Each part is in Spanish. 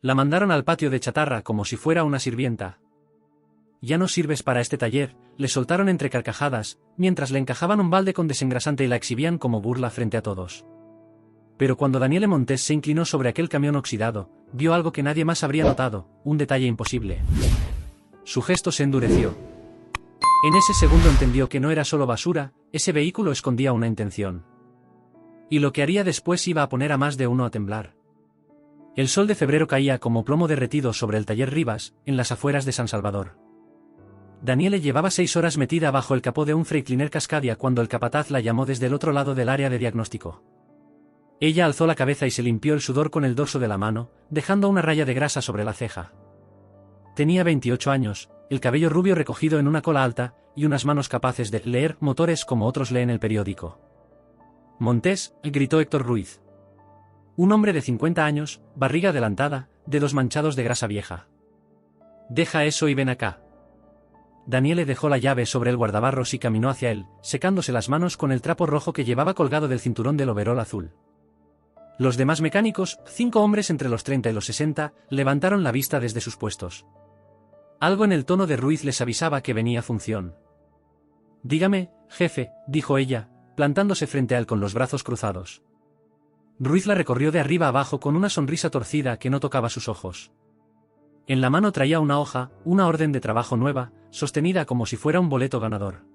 La mandaron al patio de chatarra como si fuera una sirvienta. Ya no sirves para este taller, le soltaron entre carcajadas, mientras le encajaban un balde con desengrasante y la exhibían como burla frente a todos. Pero cuando Daniele Montés se inclinó sobre aquel camión oxidado, vio algo que nadie más habría notado, un detalle imposible. Su gesto se endureció. En ese segundo entendió que no era solo basura, ese vehículo escondía una intención. Y lo que haría después iba a poner a más de uno a temblar. El sol de febrero caía como plomo derretido sobre el taller Rivas, en las afueras de San Salvador. Daniele llevaba 6 horas metida bajo el capó de un Freightliner Cascadia cuando el capataz la llamó desde el otro lado del área de diagnóstico. Ella alzó la cabeza y se limpió el sudor con el dorso de la mano, dejando una raya de grasa sobre la ceja. Tenía 28 años, el cabello rubio recogido en una cola alta, y unas manos capaces de leer motores como otros leen el periódico. «Montés», gritó Héctor Ruiz. Un hombre de 50 años, barriga adelantada, dedos manchados de grasa vieja. «Deja eso y ven acá». Daniele dejó la llave sobre el guardabarros y caminó hacia él, secándose las manos con el trapo rojo que llevaba colgado del cinturón del overol azul. Los demás mecánicos, 5 hombres entre los 30 y los 60, levantaron la vista desde sus puestos. Algo en el tono de Ruiz les avisaba que venía función. «Dígame, jefe», dijo ella, plantándose frente a él con los brazos cruzados. Ruiz la recorrió de arriba abajo con una sonrisa torcida que no tocaba sus ojos. En la mano traía una hoja, una orden de trabajo nueva, sostenida como si fuera un boleto ganador.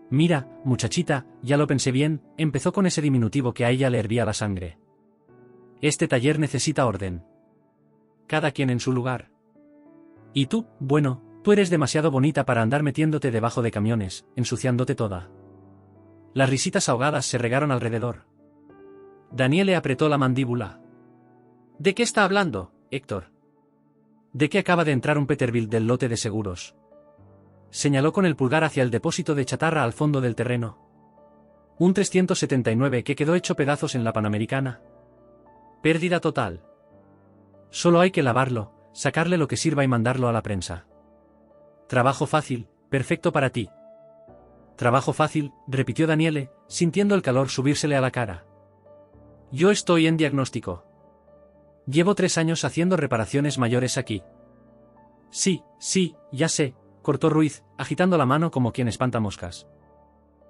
«Mira, muchachita, ya lo pensé bien», empezó con ese diminutivo que a ella le hervía la sangre. «Este taller necesita orden. Cada quien en su lugar. Y tú, bueno, tú eres demasiado bonita para andar metiéndote debajo de camiones, ensuciándote toda». Las risitas ahogadas se regaron alrededor. Daniele apretó la mandíbula. «¿De qué está hablando, Héctor? ¿De qué acaba de entrar un Peterbilt del lote de seguros?» Señaló con el pulgar hacia el depósito de chatarra al fondo del terreno. Un 379 que quedó hecho pedazos en la Panamericana. Pérdida total. Solo hay que lavarlo, sacarle lo que sirva y mandarlo a la prensa. Trabajo fácil, perfecto para ti. Trabajo fácil, repitió Daniele, sintiendo el calor subírsele a la cara. Yo estoy en diagnóstico. Llevo 3 años haciendo reparaciones mayores aquí. Sí, ya sé, cortó Ruiz, agitando la mano como quien espanta moscas.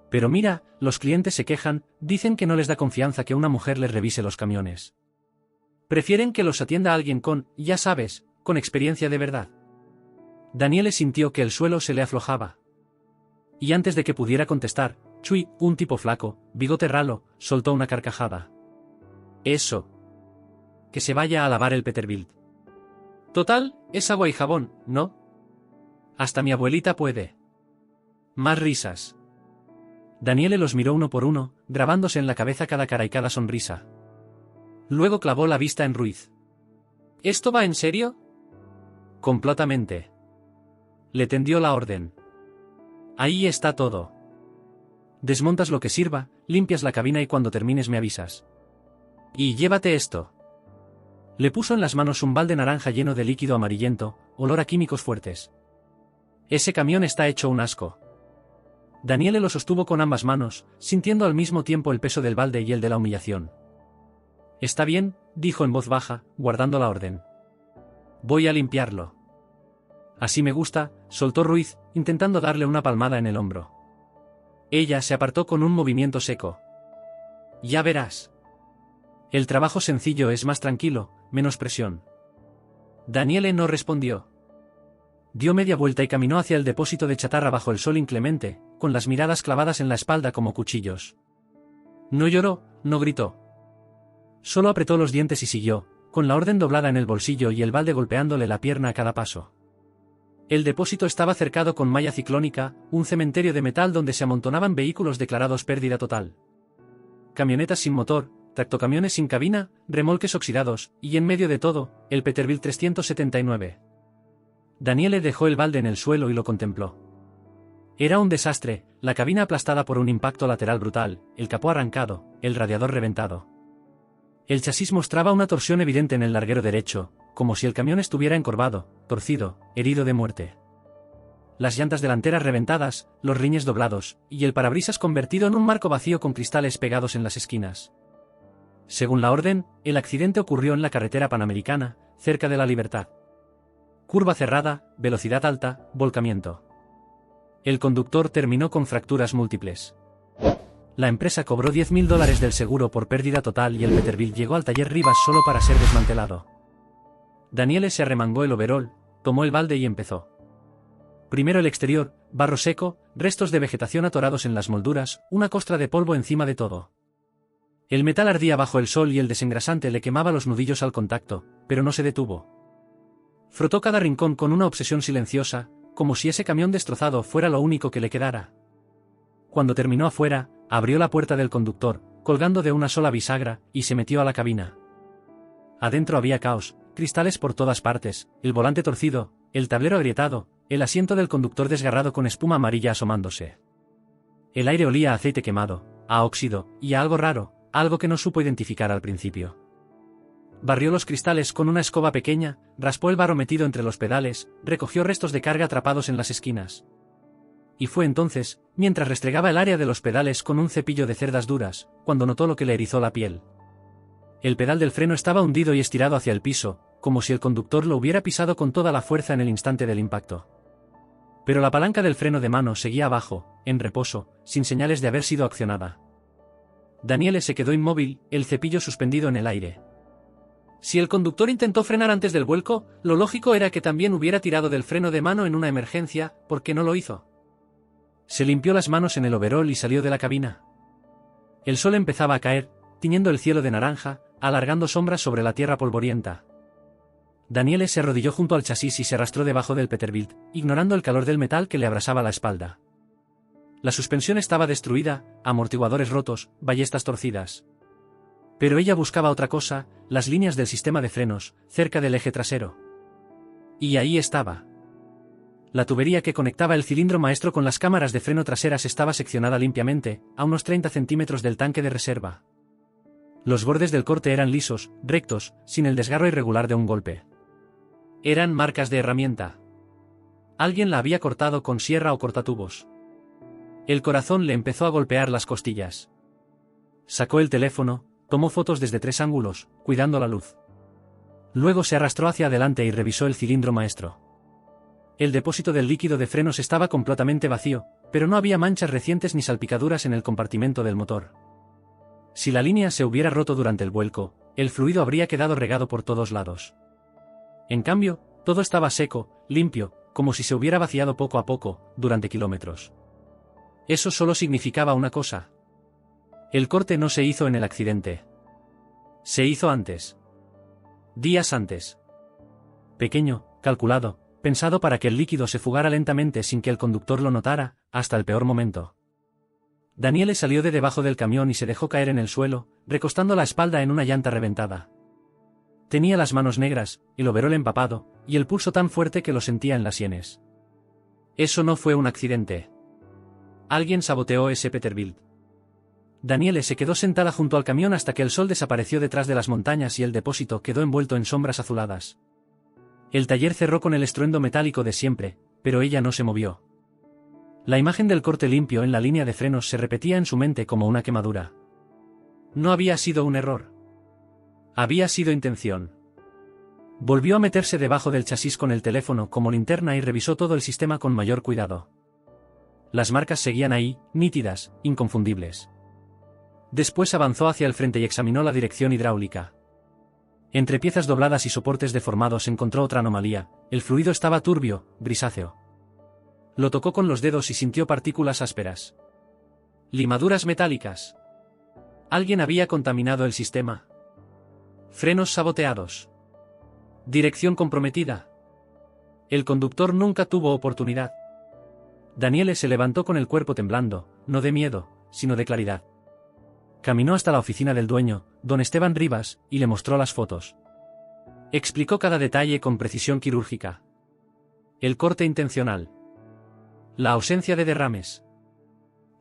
Pero mira, los clientes se quejan, dicen que no les da confianza que una mujer les revise los camiones. Prefieren que los atienda alguien con, ya sabes, con experiencia de verdad. Daniele sintió que el suelo se le aflojaba. Y antes de que pudiera contestar, Chuy, un tipo flaco, bigote ralo, soltó una carcajada. Eso. Que se vaya a lavar el Peterbilt. Total, es agua y jabón, ¿no? Hasta mi abuelita puede. Más risas. Daniele los miró uno por uno, grabándose en la cabeza cada cara y cada sonrisa. Luego clavó la vista en Ruiz. ¿Esto va en serio? Completamente. Le tendió la orden. Ahí está todo. Desmontas lo que sirva, limpias la cabina y cuando termines me avisas. Y llévate esto. Le puso en las manos un balde naranja lleno de líquido amarillento, olor a químicos fuertes. Ese camión está hecho un asco. Daniele lo sostuvo con ambas manos, sintiendo al mismo tiempo el peso del balde y el de la humillación. Está bien, dijo en voz baja, guardando la orden. Voy a limpiarlo. Así me gusta, soltó Ruiz, intentando darle una palmada en el hombro. Ella se apartó con un movimiento seco. Ya verás. El trabajo sencillo es más tranquilo, menos presión. Daniele no respondió. Dio media vuelta y caminó hacia el depósito de chatarra bajo el sol inclemente, con las miradas clavadas en la espalda como cuchillos. No lloró, no gritó. Solo apretó los dientes y siguió, con la orden doblada en el bolsillo y el balde golpeándole la pierna a cada paso. El depósito estaba cercado con malla ciclónica, un cementerio de metal donde se amontonaban vehículos declarados pérdida total. Camionetas sin motor, tractocamiones sin cabina, remolques oxidados, y en medio de todo, el Peterbilt 379. Daniele dejó el balde en el suelo y lo contempló. Era un desastre, la cabina aplastada por un impacto lateral brutal, el capó arrancado, el radiador reventado. El chasis mostraba una torsión evidente en el larguero derecho, como si el camión estuviera encorvado, torcido, herido de muerte. Las llantas delanteras reventadas, los rines doblados, y el parabrisas convertido en un marco vacío con cristales pegados en las esquinas. Según la orden, el accidente ocurrió en la carretera Panamericana, cerca de la Libertad. Curva cerrada, velocidad alta, volcamiento. El conductor terminó con fracturas múltiples. La empresa cobró $10.000 del seguro por pérdida total y el Peterbilt llegó al taller Rivas solo para ser desmantelado. Daniele se arremangó el overol, tomó el balde y empezó. Primero el exterior, barro seco, restos de vegetación atorados en las molduras, una costra de polvo encima de todo. El metal ardía bajo el sol y el desengrasante le quemaba los nudillos al contacto, pero no se detuvo. Frotó cada rincón con una obsesión silenciosa, como si ese camión destrozado fuera lo único que le quedara. Cuando terminó afuera, abrió la puerta del conductor, colgando de una sola bisagra, y se metió a la cabina. Adentro había caos, cristales por todas partes, el volante torcido, el tablero agrietado, el asiento del conductor desgarrado con espuma amarilla asomándose. El aire olía a aceite quemado, a óxido, y a algo raro, algo que no supo identificar al principio. Barrió los cristales con una escoba pequeña, raspó el barro metido entre los pedales, recogió restos de carga atrapados en las esquinas. Y fue entonces, mientras restregaba el área de los pedales con un cepillo de cerdas duras, cuando notó lo que le erizó la piel. El pedal del freno estaba hundido y estirado hacia el piso, como si el conductor lo hubiera pisado con toda la fuerza en el instante del impacto. Pero la palanca del freno de mano seguía abajo, en reposo, sin señales de haber sido accionada. Daniele se quedó inmóvil, el cepillo suspendido en el aire. Si el conductor intentó frenar antes del vuelco, lo lógico era que también hubiera tirado del freno de mano en una emergencia, ¿por qué no lo hizo? Se limpió las manos en el overol y salió de la cabina. El sol empezaba a caer, tiñendo el cielo de naranja, alargando sombras sobre la tierra polvorienta. Daniele se arrodilló junto al chasis y se arrastró debajo del Peterbilt, ignorando el calor del metal que le abrasaba la espalda. La suspensión estaba destruida, amortiguadores rotos, ballestas torcidas. Pero ella buscaba otra cosa, las líneas del sistema de frenos, cerca del eje trasero. Y ahí estaba. La tubería que conectaba el cilindro maestro con las cámaras de freno traseras estaba seccionada limpiamente, a unos 30 centímetros del tanque de reserva. Los bordes del corte eran lisos, rectos, sin el desgarro irregular de un golpe. Eran marcas de herramienta. Alguien la había cortado con sierra o cortatubos. El corazón le empezó a golpear las costillas. Sacó el teléfono, tomó fotos desde 3 ángulos, cuidando la luz. Luego se arrastró hacia adelante y revisó el cilindro maestro. El depósito del líquido de frenos estaba completamente vacío, pero no había manchas recientes ni salpicaduras en el compartimento del motor. Si la línea se hubiera roto durante el vuelco, el fluido habría quedado regado por todos lados. En cambio, todo estaba seco, limpio, como si se hubiera vaciado poco a poco, durante kilómetros. Eso solo significaba una cosa. El corte no se hizo en el accidente. Se hizo antes. Días antes. Pequeño, calculado, pensado para que el líquido se fugara lentamente sin que el conductor lo notara, hasta el peor momento. Daniele salió de debajo del camión y se dejó caer en el suelo, recostando la espalda en una llanta reventada. Tenía las manos negras, el overol empapado, y el pulso tan fuerte que lo sentía en las sienes. Eso no fue un accidente. Alguien saboteó ese Peterbilt. Daniele se quedó sentada junto al camión hasta que el sol desapareció detrás de las montañas y el depósito quedó envuelto en sombras azuladas. El taller cerró con el estruendo metálico de siempre, pero ella no se movió. La imagen del corte limpio en la línea de frenos se repetía en su mente como una quemadura. No había sido un error. Había sido intención. Volvió a meterse debajo del chasis con el teléfono como linterna y revisó todo el sistema con mayor cuidado. Las marcas seguían ahí, nítidas, inconfundibles. Después avanzó hacia el frente y examinó la dirección hidráulica. Entre piezas dobladas y soportes deformados encontró otra anomalía, el fluido estaba turbio, grisáceo. Lo tocó con los dedos y sintió partículas ásperas. Limaduras metálicas. Alguien había contaminado el sistema. Frenos saboteados. Dirección comprometida. El conductor nunca tuvo oportunidad. Daniele se levantó con el cuerpo temblando, no de miedo, sino de claridad. Caminó hasta la oficina del dueño, don Esteban Rivas, y le mostró las fotos. Explicó cada detalle con precisión quirúrgica. El corte intencional. La ausencia de derrames.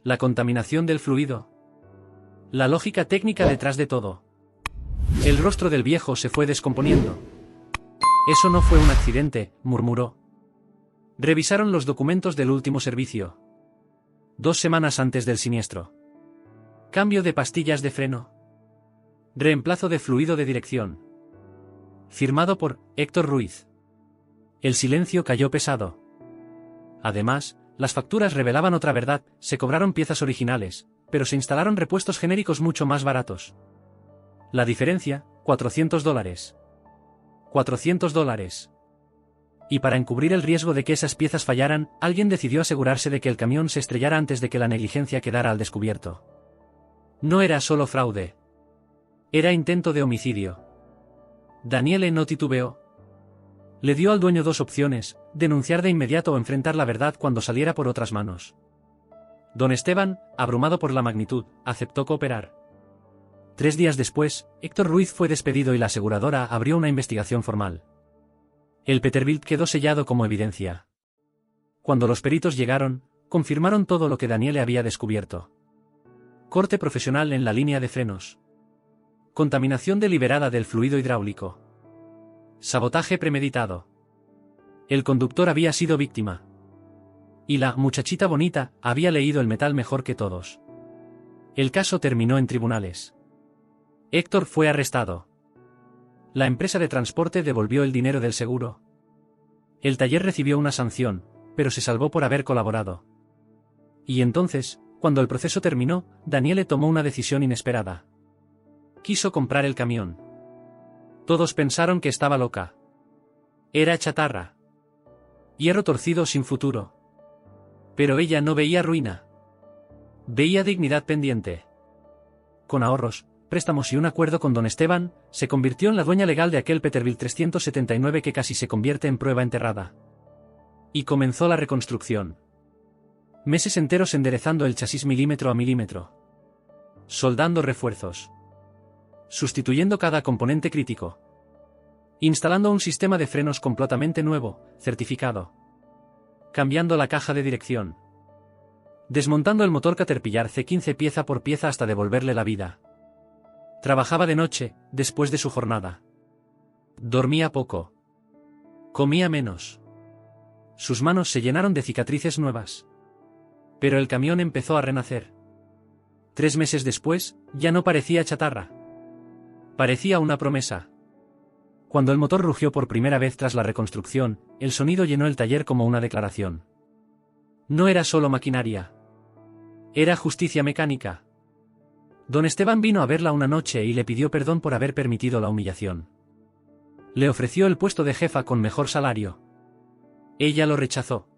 La contaminación del fluido. La lógica técnica detrás de todo. El rostro del viejo se fue descomponiendo. Eso no fue un accidente, murmuró. Revisaron los documentos del último servicio. 2 semanas antes del siniestro. Cambio de pastillas de freno. Reemplazo de fluido de dirección. Firmado por Héctor Ruiz. El silencio cayó pesado. Además, las facturas revelaban otra verdad: se cobraron piezas originales, pero se instalaron repuestos genéricos mucho más baratos. La diferencia, $400. $400. Y para encubrir el riesgo de que esas piezas fallaran, alguien decidió asegurarse de que el camión se estrellara antes de que la negligencia quedara al descubierto. No era solo fraude. Era intento de homicidio. Daniele no titubeó. Le dio al dueño dos opciones: denunciar de inmediato o enfrentar la verdad cuando saliera por otras manos. Don Esteban, abrumado por la magnitud, aceptó cooperar. 3 días después, Héctor Ruiz fue despedido y la aseguradora abrió una investigación formal. El Peterbilt quedó sellado como evidencia. Cuando los peritos llegaron, confirmaron todo lo que Daniele había descubierto. Corte profesional en la línea de frenos. Contaminación deliberada del fluido hidráulico. Sabotaje premeditado. El conductor había sido víctima. Y la muchachita bonita había leído el metal mejor que todos. El caso terminó en tribunales. Héctor fue arrestado. La empresa de transporte devolvió el dinero del seguro. El taller recibió una sanción, pero se salvó por haber colaborado. Y entonces, cuando el proceso terminó, Daniele tomó una decisión inesperada. Quiso comprar el camión. Todos pensaron que estaba loca. Era chatarra. Hierro torcido sin futuro. Pero ella no veía ruina. Veía dignidad pendiente. Con ahorros, préstamos y un acuerdo con don Esteban, se convirtió en la dueña legal de aquel Peterbilt 379 que casi se convierte en prueba enterrada. Y comenzó la reconstrucción. Meses enteros enderezando el chasis milímetro a milímetro. Soldando refuerzos. Sustituyendo cada componente crítico. Instalando un sistema de frenos completamente nuevo, certificado. Cambiando la caja de dirección. Desmontando el motor Caterpillar C15 pieza por pieza hasta devolverle la vida. Trabajaba de noche, después de su jornada. Dormía poco. Comía menos. Sus manos se llenaron de cicatrices nuevas. Pero el camión empezó a renacer. 3 meses después, ya no parecía chatarra. Parecía una promesa. Cuando el motor rugió por primera vez tras la reconstrucción, el sonido llenó el taller como una declaración. No era solo maquinaria. Era justicia mecánica. Don Esteban vino a verla una noche y le pidió perdón por haber permitido la humillación. Le ofreció el puesto de jefa con mejor salario. Ella lo rechazó.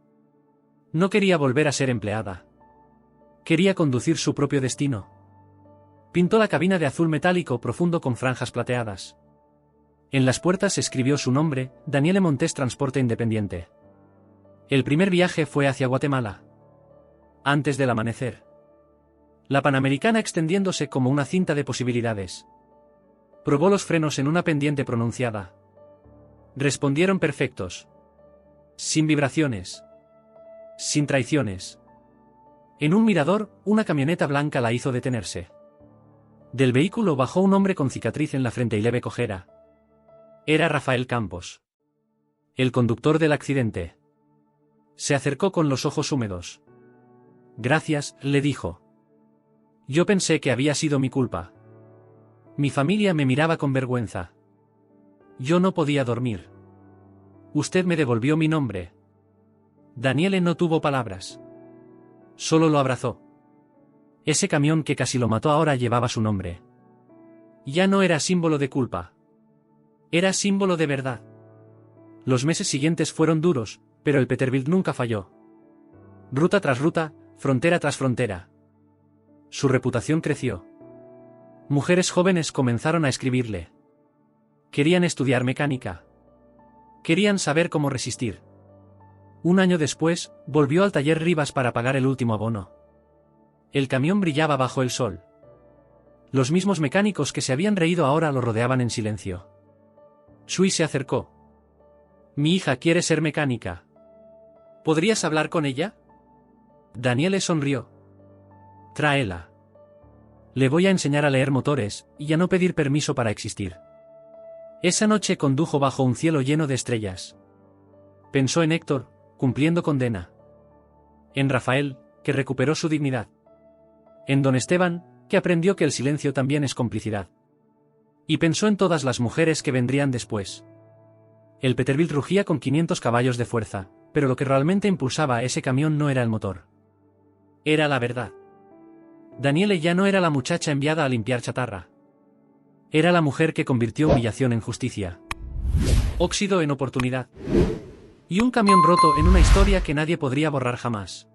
No quería volver a ser empleada. Quería conducir su propio destino. Pintó la cabina de azul metálico profundo con franjas plateadas. En las puertas escribió su nombre: Daniele Montes Transporte Independiente. El primer viaje fue hacia Guatemala. Antes del amanecer. La Panamericana extendiéndose como una cinta de posibilidades. Probó los frenos en una pendiente pronunciada. Respondieron perfectos. Sin vibraciones. Sin traiciones. En un mirador, una camioneta blanca la hizo detenerse. Del vehículo bajó un hombre con cicatriz en la frente y leve cojera. Era Rafael Campos. El conductor del accidente. Se acercó con los ojos húmedos. Gracias, le dijo. Yo pensé que había sido mi culpa. Mi familia me miraba con vergüenza. Yo no podía dormir. Usted me devolvió mi nombre. Daniele no tuvo palabras. Solo lo abrazó. Ese camión que casi lo mató ahora llevaba su nombre. Ya no era símbolo de culpa. Era símbolo de verdad. Los meses siguientes fueron duros, pero el Peterbilt nunca falló. Ruta tras ruta, frontera tras frontera. Su reputación creció. Mujeres jóvenes comenzaron a escribirle. Querían estudiar mecánica. Querían saber cómo resistir. Un año después, volvió al taller Rivas para pagar el último abono. El camión brillaba bajo el sol. Los mismos mecánicos que se habían reído ahora lo rodeaban en silencio. Shui se acercó. Mi hija quiere ser mecánica. ¿Podrías hablar con ella? Daniele sonrió. Tráela. Le voy a enseñar a leer motores, y a no pedir permiso para existir. Esa noche condujo bajo un cielo lleno de estrellas. Pensó en Héctor, cumpliendo condena. En Rafael, que recuperó su dignidad. En don Esteban, que aprendió que el silencio también es complicidad. Y pensó en todas las mujeres que vendrían después. El Peterbilt rugía con 500 caballos de fuerza, pero lo que realmente impulsaba a ese camión no era el motor. Era la verdad. Danielle ya no era la muchacha enviada a limpiar chatarra. Era la mujer que convirtió humillación en justicia. Óxido en oportunidad. Y un camión roto en una historia que nadie podría borrar jamás.